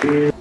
Και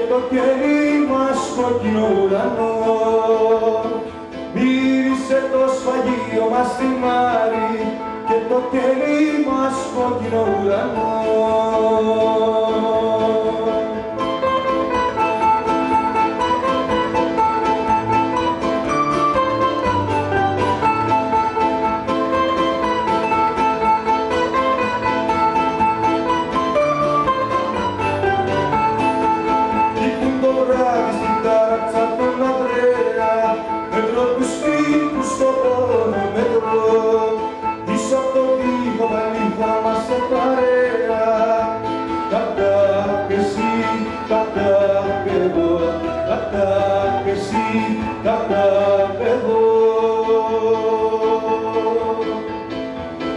το κερί μας κόκκινο ουρανό. Μύρισε το σφαγείο μας στη Μάρη και το κερί μας κόκκινο ουρανό.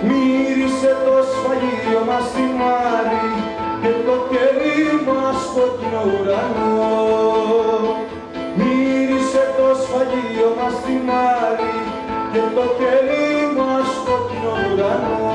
Μύρισε το σφαγείο μας στη Μάρη και το κερί μας κόκκινο ουρανό. Μύρισε το σφαγείο μας στη Μάρη και το κερί μας κόκκινο ουρανό.